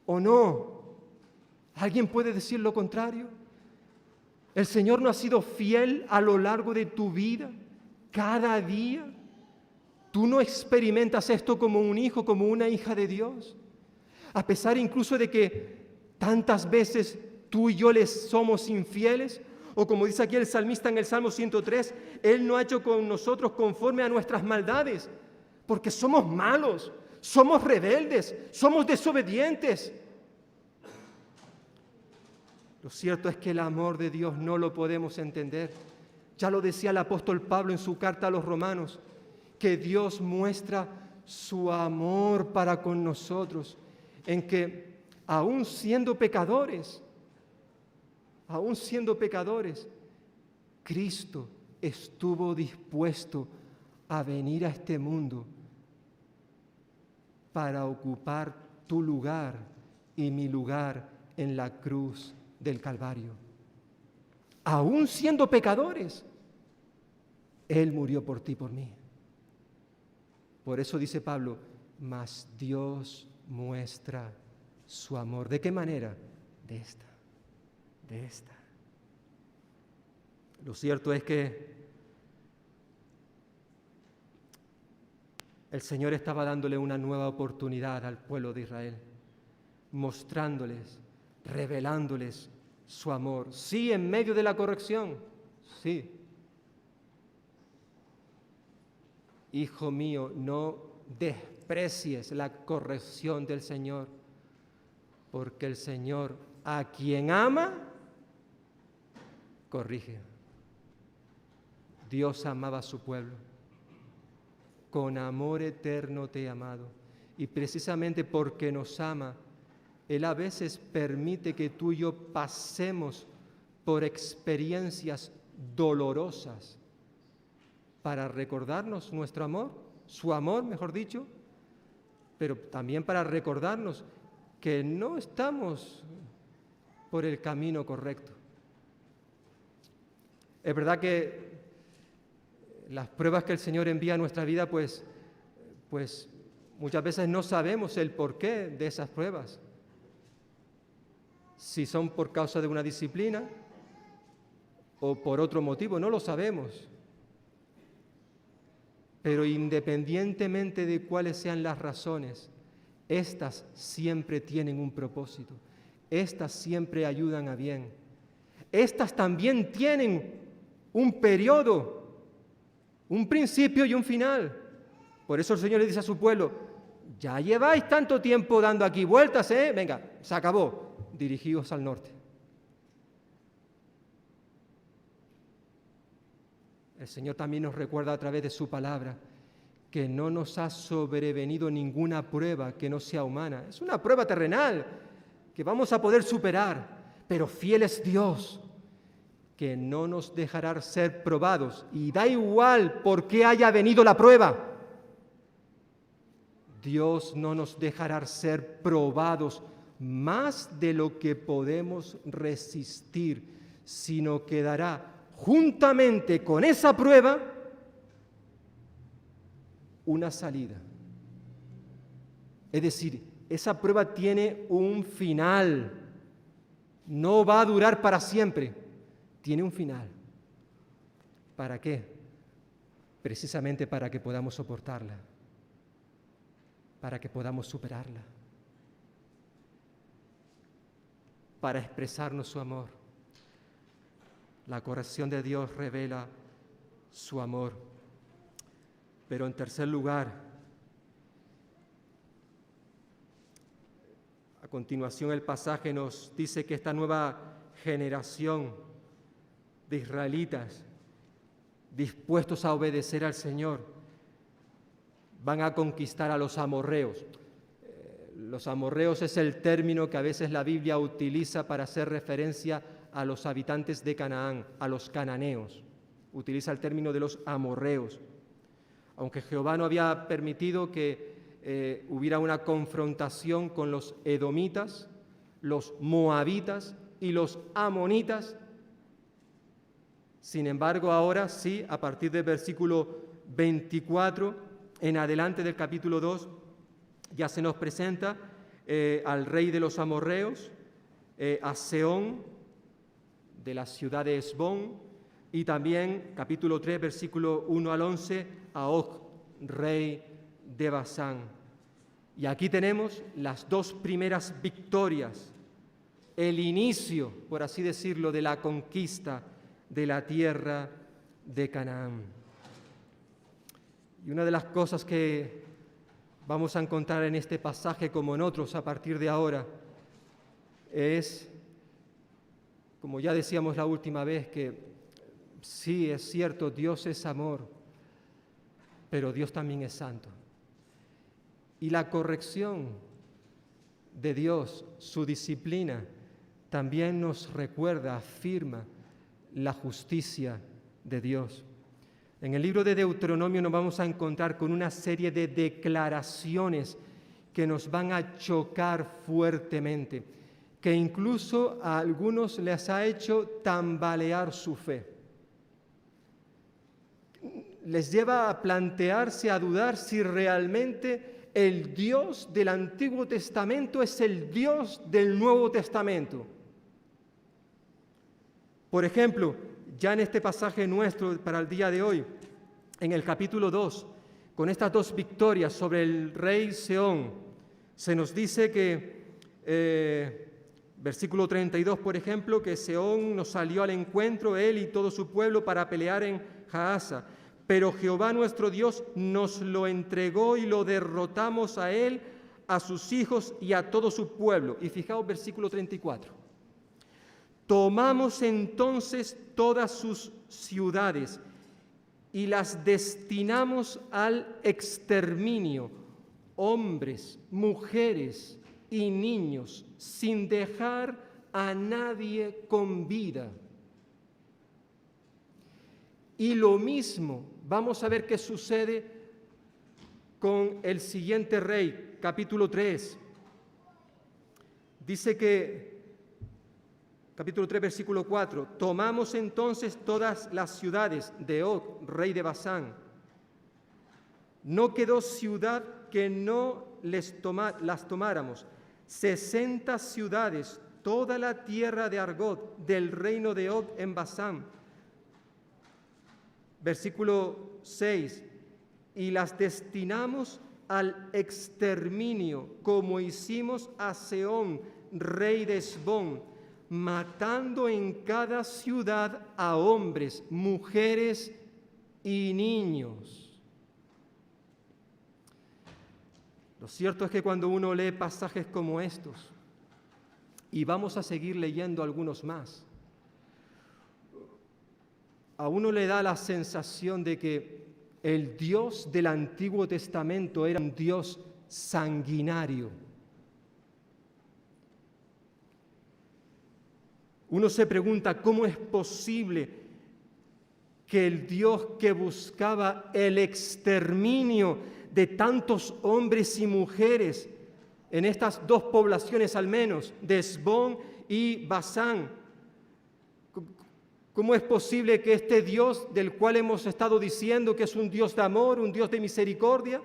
¿O no? ¿Alguien puede decir lo contrario? ¿El Señor no ha sido fiel a lo largo de tu vida, cada día? ¿Tú no experimentas esto como un hijo, como una hija de Dios? A pesar incluso de que tantas veces tú y yo les somos infieles, o como dice aquí el salmista en el Salmo 103, Él no ha hecho con nosotros conforme a nuestras maldades, porque somos malos, somos rebeldes, somos desobedientes. Lo cierto es que el amor de Dios no lo podemos entender. Ya lo decía el apóstol Pablo en su carta a los Romanos, que Dios muestra su amor para con nosotros, en que aún siendo pecadores, Cristo estuvo dispuesto a venir a este mundo para ocupar tu lugar y mi lugar en la cruz del Calvario. Aún siendo pecadores, Él murió por ti y por mí. Por eso dice Pablo, mas Dios muestra su amor. ¿De qué manera? De esta. Lo cierto es que el Señor estaba dándole una nueva oportunidad al pueblo de Israel, mostrándoles, revelándoles su amor. Sí, en medio de la corrección, sí. Hijo mío, no desprecies la corrección del Señor, porque el Señor a quien ama, corrige. Dios amaba a su pueblo. Con amor eterno te he amado. Y precisamente porque nos ama, Él a veces permite que tú y yo pasemos por experiencias dolorosas para recordarnos nuestro amor, su amor, mejor dicho, pero también para recordarnos que no estamos por el camino correcto. Es verdad que las pruebas que el Señor envía a nuestra vida, pues muchas veces no sabemos el porqué de esas pruebas. Si son por causa de una disciplina o por otro motivo, no lo sabemos. Pero independientemente de cuáles sean las razones, estas siempre tienen un propósito. Estas siempre ayudan a bien. Estas también tienen un periodo, un principio y un final. Por eso el Señor le dice a su pueblo, ya lleváis tanto tiempo dando aquí vueltas, venga, se acabó, dirigíos al norte. El Señor también nos recuerda a través de su palabra que no nos ha sobrevenido ninguna prueba que no sea humana. Es una prueba terrenal que vamos a poder superar, pero fiel es Dios, que no nos dejará ser probados. Y da igual por qué haya venido la prueba. Dios no nos dejará ser probados más de lo que podemos resistir, sino que dará juntamente con esa prueba una salida. Es decir, esa prueba tiene un final. No va a durar para siempre. Tiene un final. ¿Para qué? Precisamente para que podamos soportarla, para que podamos superarla, para expresarnos su amor. La corrección de Dios revela su amor. Pero en tercer lugar, a continuación el pasaje nos dice que esta nueva generación de israelitas dispuestos a obedecer al Señor van a conquistar a los amorreos. Los amorreos es el término que a veces la Biblia utiliza para hacer referencia a los habitantes de Canaán, a los cananeos. Utiliza el término de los amorreos. Aunque Jehová no había permitido que hubiera una confrontación con los edomitas, los moabitas y los amonitas, sin embargo ahora sí, a partir del versículo 24 en adelante del capítulo 2, ya se nos presenta al rey de los amorreos, a Sehón, de la ciudad de Hesbón, y también, capítulo 3, versículo 1 al 11, a Og, rey de Basán. Y aquí tenemos las dos primeras victorias, el inicio, por así decirlo, de la conquista de la tierra de Canaán. Y una de las cosas que vamos a encontrar en este pasaje, como en otros a partir de ahora, es, como ya decíamos la última vez, que sí, es cierto, Dios es amor, pero Dios también es santo. Y la corrección de Dios, su disciplina, también nos recuerda, afirma la justicia de Dios. En el libro de Deuteronomio nos vamos a encontrar con una serie de declaraciones que nos van a chocar fuertemente, que incluso a algunos les ha hecho tambalear su fe. Les lleva a plantearse, a dudar si realmente el Dios del Antiguo Testamento es el Dios del Nuevo Testamento. Por ejemplo, ya en este pasaje nuestro para el día de hoy, en el capítulo 2, con estas dos victorias sobre el rey Sehón, se nos dice que, versículo 32, por ejemplo, que Sehón nos salió al encuentro, él y todo su pueblo, para pelear en Jaasa. Pero Jehová nuestro Dios nos lo entregó y lo derrotamos a él, a sus hijos y a todo su pueblo. Y fijaos, versículo 34. Tomamos entonces todas sus ciudades y las destinamos al exterminio, hombres, mujeres y niños, sin dejar a nadie con vida. Y lo mismo, vamos a ver qué sucede con el siguiente rey, capítulo 3. Dice que, capítulo 3, versículo 4, tomamos entonces todas las ciudades de Og, rey de Basán. No quedó ciudad que no las tomáramos. 60 ciudades, toda la tierra de Argob, del reino de Og en Basán. Versículo 6, y las destinamos al exterminio, como hicimos a Sehón, rey de Hesbón, matando en cada ciudad a hombres, mujeres y niños. Lo cierto es que cuando uno lee pasajes como estos, y vamos a seguir leyendo algunos más, a uno le da la sensación de que el Dios del Antiguo Testamento era un Dios sanguinario. Uno se pregunta, ¿cómo es posible que el Dios que buscaba el exterminio de tantos hombres y mujeres en estas dos poblaciones al menos, de Hesbón y Basán, cómo es posible que este Dios del cual hemos estado diciendo que es un Dios de amor, un Dios de misericordia,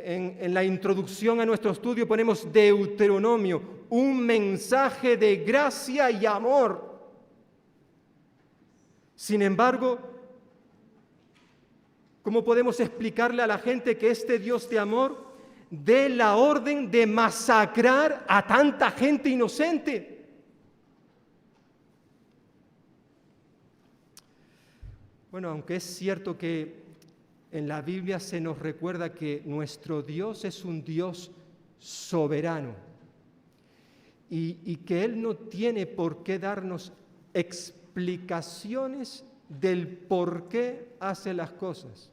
en la introducción a nuestro estudio ponemos Deuteronomio, un mensaje de gracia y amor. Sin embargo, ¿cómo podemos explicarle a la gente que este Dios de amor dé la orden de masacrar a tanta gente inocente? Bueno, aunque es cierto que en la Biblia se nos recuerda que nuestro Dios es un Dios soberano y que Él no tiene por qué darnos explicaciones del por qué hace las cosas.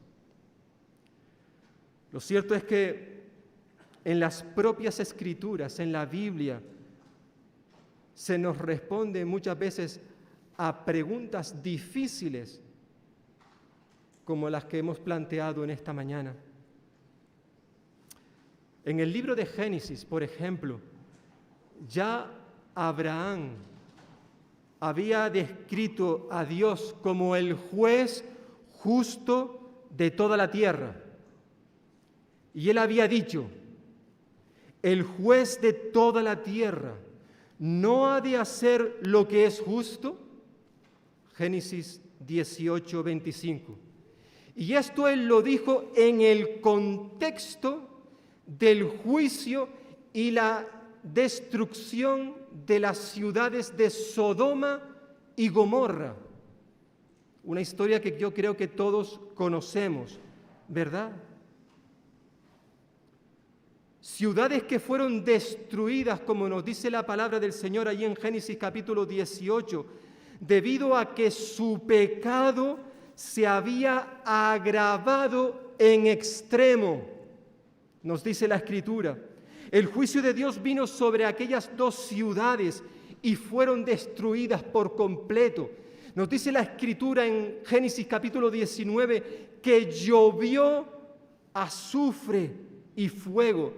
Lo cierto es que en las propias Escrituras, en la Biblia, se nos responde muchas veces a preguntas difíciles como las que hemos planteado en esta mañana. En el libro de Génesis, por ejemplo, ya Abraham había descrito a Dios como el juez justo de toda la tierra. Y él había dicho, el juez de toda la tierra ¿no ha de hacer lo que es justo? Génesis 18, 25. Y esto él lo dijo en el contexto del juicio y la destrucción de las ciudades de Sodoma y Gomorra. Una historia que yo creo que todos conocemos, ¿verdad? Ciudades que fueron destruidas, como nos dice la palabra del Señor allí en Génesis capítulo 18, debido a que su pecado se había agravado en extremo. Nos dice la Escritura. El juicio de Dios vino sobre aquellas dos ciudades y fueron destruidas por completo. Nos dice la Escritura en Génesis capítulo 19 que llovió azufre y fuego.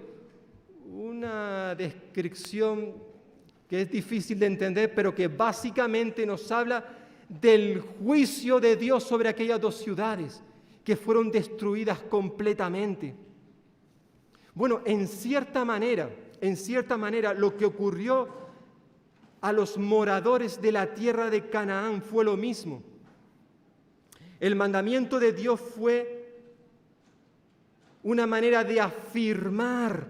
Una descripción que es difícil de entender, pero que básicamente nos habla del juicio de Dios sobre aquellas dos ciudades que fueron destruidas completamente. Bueno, en cierta manera, lo que ocurrió a los moradores de la tierra de Canaán fue lo mismo. El mandamiento de Dios fue una manera de afirmar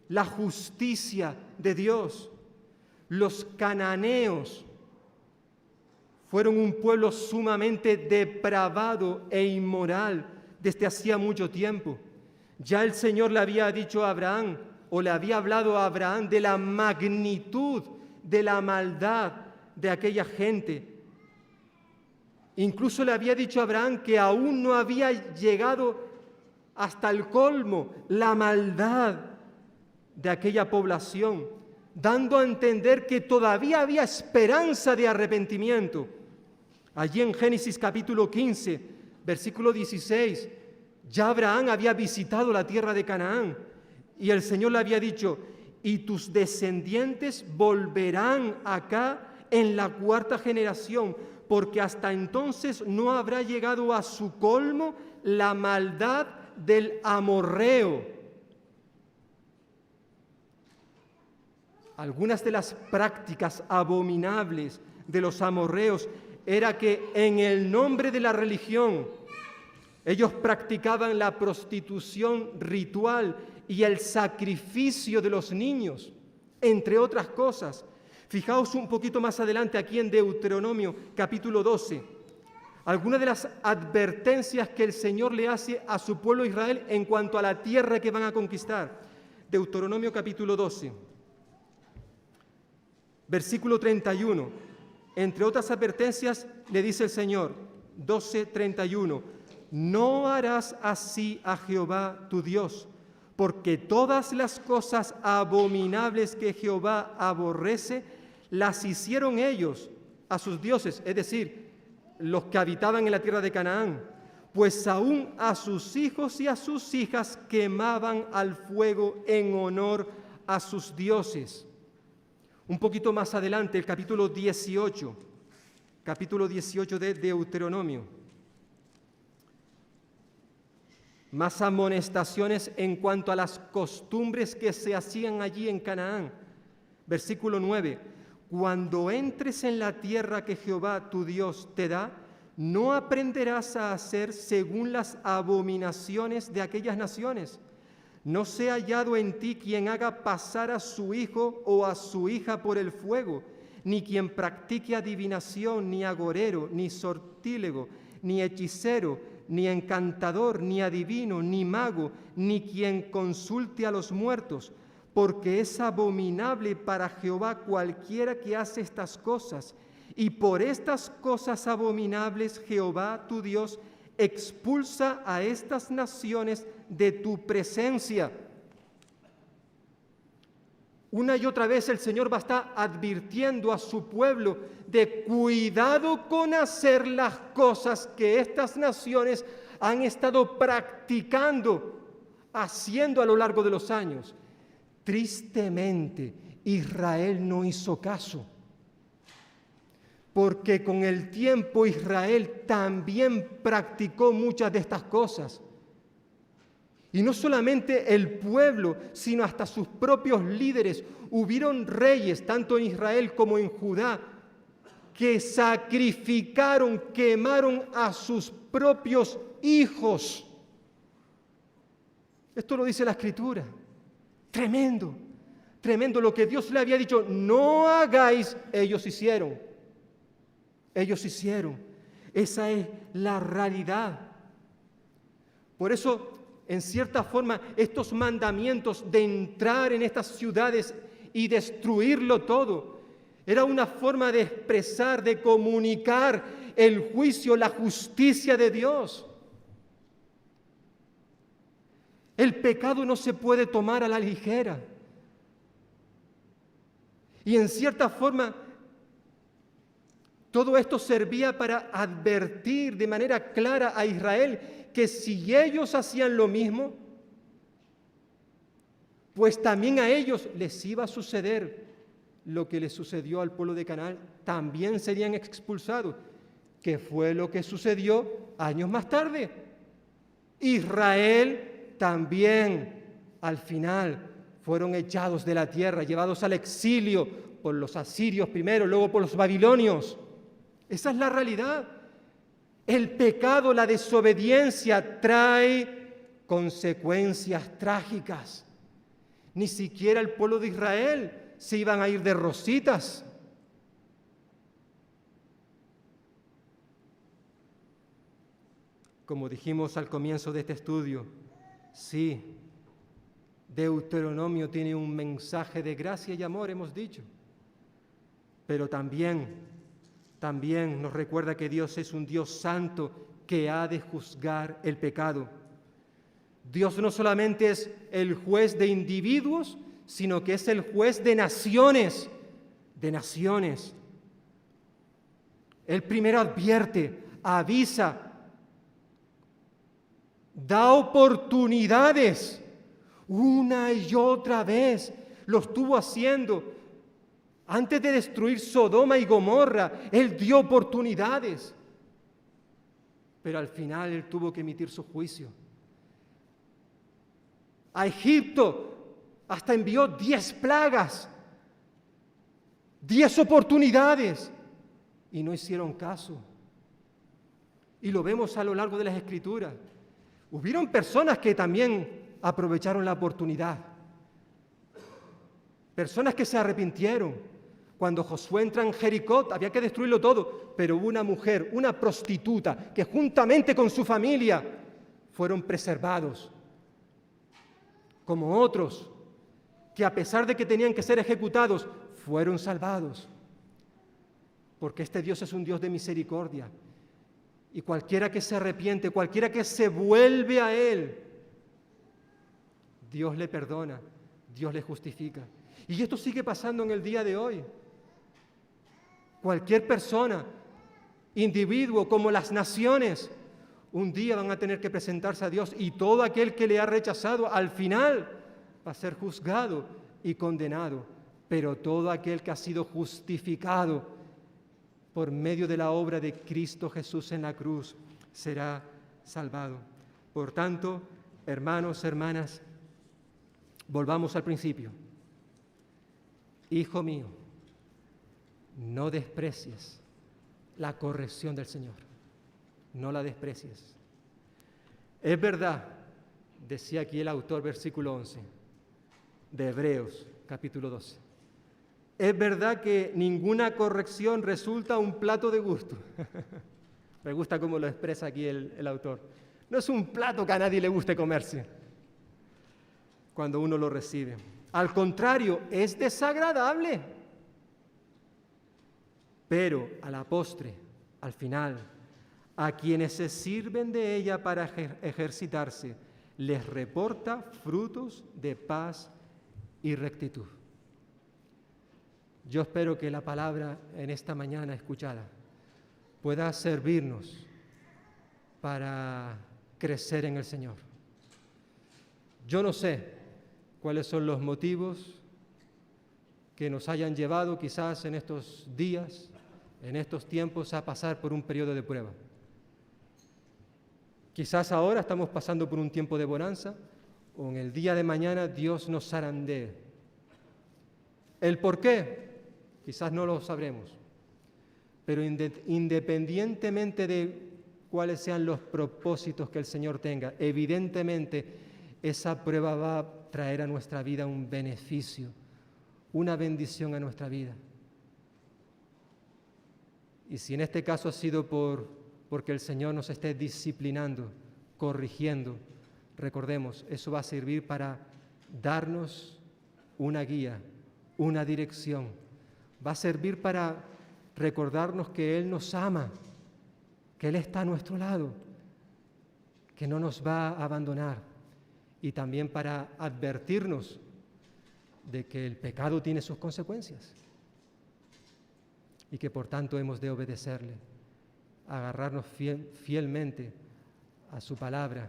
la justicia de Dios. Los cananeos fueron un pueblo sumamente depravado e inmoral desde hacía mucho tiempo. Ya el Señor le había dicho a Abraham, o le había hablado a Abraham de la magnitud de la maldad de aquella gente. Incluso le había dicho a Abraham que aún no había llegado hasta el colmo la maldad de aquella población, dando a entender que todavía había esperanza de arrepentimiento. Allí en Génesis capítulo 15, versículo 16, ya Abraham había visitado la tierra de Canaán y el Señor le había dicho: y tus descendientes volverán acá en la 4ª generación, porque hasta entonces no habrá llegado a su colmo la maldad del amorreo. Algunas de las prácticas abominables de los amorreos era que en el nombre de la religión ellos practicaban la prostitución ritual y el sacrificio de los niños, entre otras cosas. Fijaos un poquito más adelante aquí en Deuteronomio capítulo 12, algunas de las advertencias que el Señor le hace a su pueblo Israel en cuanto a la tierra que van a conquistar. Deuteronomio capítulo 12, versículo 31. Entre otras advertencias le dice el Señor, 12:31, no harás así a Jehová tu Dios, porque todas las cosas abominables que Jehová aborrece, las hicieron ellos a sus dioses, es decir, los que habitaban en la tierra de Canaán, pues aún a sus hijos y a sus hijas quemaban al fuego en honor a sus dioses. Un poquito más adelante, el capítulo 18 de Deuteronomio. Más amonestaciones en cuanto a las costumbres que se hacían allí en Canaán. Versículo 9. Cuando entres en la tierra que Jehová tu Dios te da, no aprenderás a hacer según las abominaciones de aquellas naciones. No sea hallado en ti quien haga pasar a su hijo o a su hija por el fuego, ni quien practique adivinación, ni agorero, ni sortílego, ni hechicero, ni encantador, ni adivino, ni mago, ni quien consulte a los muertos, porque es abominable para Jehová cualquiera que hace estas cosas. Y por estas cosas abominables Jehová tu Dios expulsa a estas naciones de tu presencia. Una y otra vez el Señor va a estar advirtiendo a su pueblo de cuidado con hacer las cosas que estas naciones han estado practicando, haciendo a lo largo de los años. Tristemente, Israel no hizo caso, porque con el tiempo Israel también practicó muchas de estas cosas. Y no solamente el pueblo, sino hasta sus propios líderes. Hubieron reyes, tanto en Israel como en Judá, que sacrificaron, quemaron a sus propios hijos. Esto lo dice la Escritura. Tremendo, tremendo. Lo que Dios le había dicho, no hagáis, ellos hicieron. Ellos hicieron. Esa es la realidad. Por eso, en cierta forma, estos mandamientos de entrar en estas ciudades y destruirlo todo, era una forma de expresar, de comunicar el juicio, la justicia de Dios. El pecado no se puede tomar a la ligera. Y en cierta forma, todo esto servía para advertir de manera clara a Israel que si ellos hacían lo mismo, pues también a ellos les iba a suceder lo que les sucedió al pueblo de Canaán. También serían expulsados, que fue lo que sucedió años más tarde. Israel también al final fueron echados de la tierra, llevados al exilio por los asirios primero, luego por los babilonios. Esa es la realidad. El pecado, la desobediencia trae consecuencias trágicas. Ni siquiera el pueblo de Israel se iban a ir de rositas. Como dijimos al comienzo de este estudio, sí, Deuteronomio tiene un mensaje de gracia y amor, hemos dicho, pero también nos recuerda que Dios es un Dios santo que ha de juzgar el pecado. Dios no solamente es el juez de individuos, sino que es el juez de naciones, Él primero advierte, avisa, da oportunidades, una y otra vez, lo estuvo haciendo. Antes de destruir Sodoma y Gomorra, Él dio oportunidades, pero al final Él tuvo que emitir su juicio. A Egipto hasta envió 10 plagas, 10 oportunidades, y no hicieron caso. Y lo vemos a lo largo de las Escrituras. Hubieron personas que también aprovecharon la oportunidad, personas que se arrepintieron. Cuando Josué entra en Jericó, había que destruirlo todo, pero hubo una mujer, una prostituta, que juntamente con su familia fueron preservados. Como otros, que a pesar de que tenían que ser ejecutados, fueron salvados. Porque este Dios es un Dios de misericordia. Y cualquiera que se arrepiente, cualquiera que se vuelve a Él, Dios le perdona, Dios le justifica. Y esto sigue pasando en el día de hoy. Cualquier persona, individuo, como las naciones, un día van a tener que presentarse a Dios y todo aquel que le ha rechazado al final va a ser juzgado y condenado. Pero todo aquel que ha sido justificado por medio de la obra de Cristo Jesús en la cruz será salvado. Por tanto, hermanos, hermanas, volvamos al principio. Hijo mío, no desprecies la corrección del Señor. No la desprecies. Es verdad, decía aquí el autor, versículo 11 de Hebreos, capítulo 12. Es verdad que ninguna corrección resulta un plato de gusto. Me gusta cómo lo expresa aquí el autor. No es un plato que a nadie le guste comerse cuando uno lo recibe. Al contrario, es desagradable. Pero a la postre, al final, a quienes se sirven de ella para ejercitarse, les reporta frutos de paz y rectitud. Yo espero que la palabra en esta mañana escuchada pueda servirnos para crecer en el Señor. Yo no sé cuáles son los motivos que nos hayan llevado quizás en estos días, en estos tiempos, a pasar por un periodo de prueba. Quizás ahora estamos pasando por un tiempo de bonanza, o en el día de mañana Dios nos zarandee. ¿El por qué? Quizás no lo sabremos, pero independientemente de cuáles sean los propósitos que el Señor tenga, evidentemente esa prueba va a traer a nuestra vida un beneficio, una bendición a nuestra vida. Y si en este caso ha sido porque el Señor nos esté disciplinando, corrigiendo, recordemos, eso va a servir para darnos una guía, una dirección. Va a servir para recordarnos que Él nos ama, que Él está a nuestro lado, que no nos va a abandonar. Y también para advertirnos de que el pecado tiene sus consecuencias y que por tanto hemos de obedecerle, agarrarnos fielmente a su palabra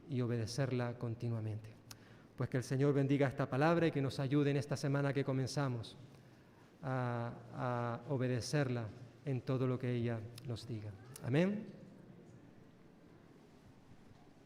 y obedecerla continuamente. Pues que el Señor bendiga esta palabra y que nos ayude en esta semana que comenzamos a obedecerla en todo lo que ella nos diga. Amén.